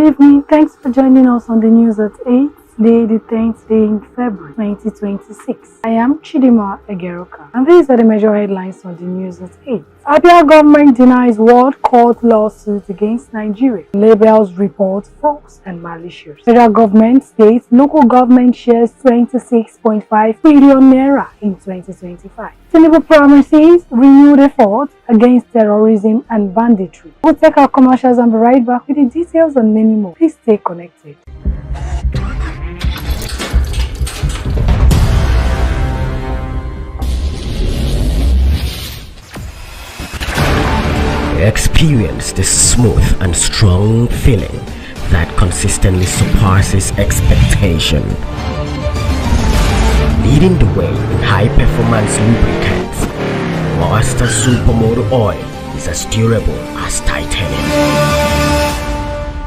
evening. Thanks for joining us on the news at 8. Today, the 10th day in February 2026. I am Chidima Egeroka, and these are the major headlines on the news at 8. Abia government denies World Court lawsuit against Nigeria. Labels report false and malicious. Federal government states local government shares 26.5 billion naira in 2025. Tinubu promises renewed efforts against terrorism and banditry. We'll take our commercials and be right back with the details and many more. Please stay connected. Experience the smooth and strong feeling that consistently surpasses expectation. Leading the way in high-performance lubricants, Master Supermoto Oil is as durable as titanium.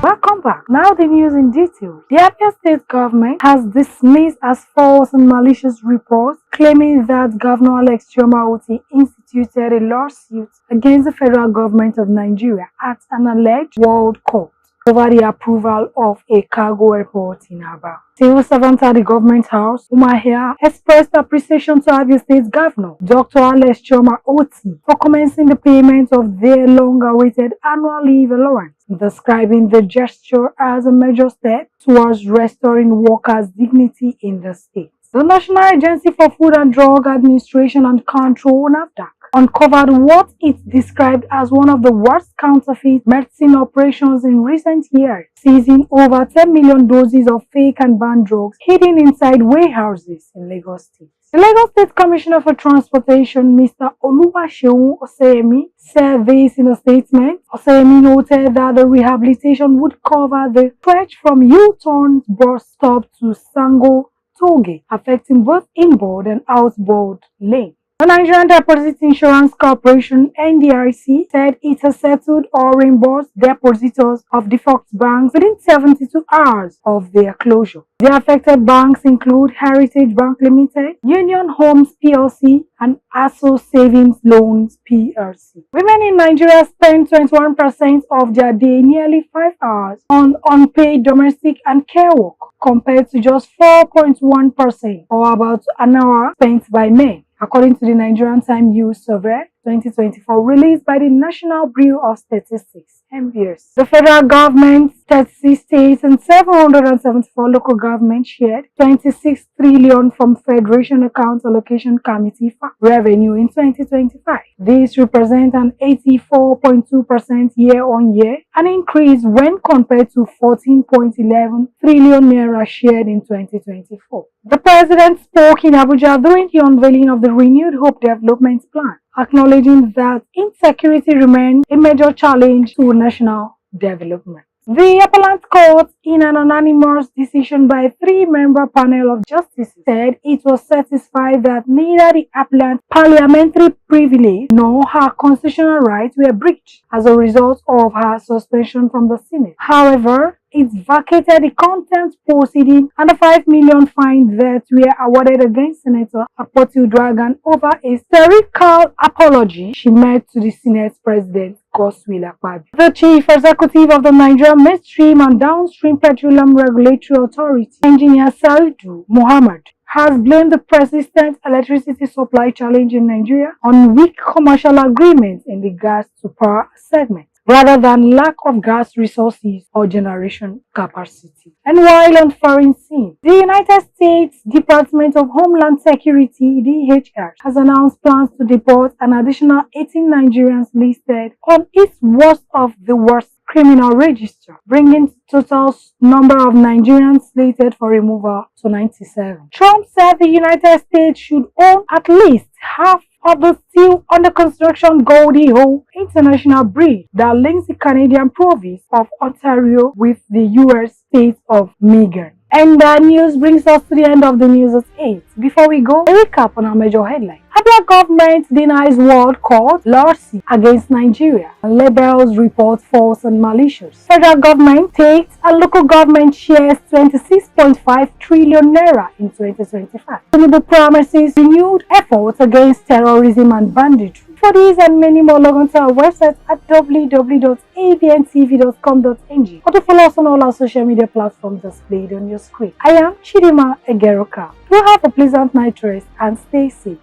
Welcome back. Now the news in detail. The Abia State government has dismissed as false and malicious reports claiming that Governor Alex Chioma Oti instituted a lawsuit against the federal government of Nigeria at an alleged world court over the approval of a cargo airport in Aba. Civil servants at the government house, Umahia, expressed appreciation to Abia State Governor Dr. Alex Chioma Oti for commencing the payment of their long-awaited annual leave allowance, describing the gesture as a major step towards restoring workers' dignity in the state. The National Agency for Food and Drug Administration and Control, NAFDAC, uncovered what it described as one of the worst counterfeit medicine operations in recent years, seizing over 10 million doses of fake and banned drugs hidden inside warehouses in Lagos State. The Lagos State Commissioner for Transportation, Mr. Oluwaseun Oseyemi, said this in a statement. Oseyemi noted that the rehabilitation would cover the stretch from U-turn bus stop to Sango Tollgate, affecting both inboard and outboard lanes. The Nigerian Deposit Insurance Corporation (NDIC) said it has settled or reimbursed depositors of defunct banks within 72 hours of their closure. The affected banks include Heritage Bank Limited, Union Homes PLC, and ASO Savings Loans PLC. Women in Nigeria spend 21% of their day, nearly 5 hours, on unpaid domestic and care work, compared to just 4.1%, or about an hour, spent by men, according to the Nigerian Time Use Survey 2024 released by the National Bureau of Statistics (NBS). The federal government, 36 states, and 774 local governments shared 26 trillion from Federation Account Allocation Committee for revenue in 2025. This represents an 84.2% year-on-year, an increase when compared to 14.11 trillion naira shared in 2024. The president spoke in Abuja during the unveiling of the Renewed Hope Development Plan, acknowledging that insecurity remains a major challenge to national development. The Appellate Court, in an unanimous decision by a 3-member panel of justices, said it was satisfied that neither the appellant's parliamentary privilege nor her constitutional rights were breached as a result of her suspension from the Senate. However, it vacated the contempt proceeding and the 5 million fine that were awarded against Senator Akpoti-Uduaghan over a satirical apology she made to the Senate President Godswill Akpabio. The Chief Executive of the Nigerian Midstream and Downstream Petroleum Regulatory Authority, Engineer Saidu Mohammed, has blamed the persistent electricity supply challenge in Nigeria on weak commercial agreements in the gas-to-power segment, rather than lack of gas resources or generation capacity. And while on foreign scene, the United States Department of Homeland Security (DHS) has announced plans to deport an additional 18 Nigerians listed on its worst of the worst criminal register, bringing the total number of Nigerians slated for removal to 97. Trump said the United States should own at least half of the still under construction Goldie Hole International Bridge that links the Canadian province of Ontario with the U.S. state of Michigan. And that news brings us to the end of the news at 8. Before we go, a recap on our major headlines. Abia government denies World Court lawsuit against Nigeria and labels report false and malicious. Federal government takes and local government shares 26.5 trillion naira in 2025. Tinubu promises renewed efforts against terrorism and banditry. For these and many more, log on to our website at www.abntv.com.ng or to follow us on all our social media platforms displayed on your screen. I am Chidima Egeroka. Do have a pleasant night rest and stay safe.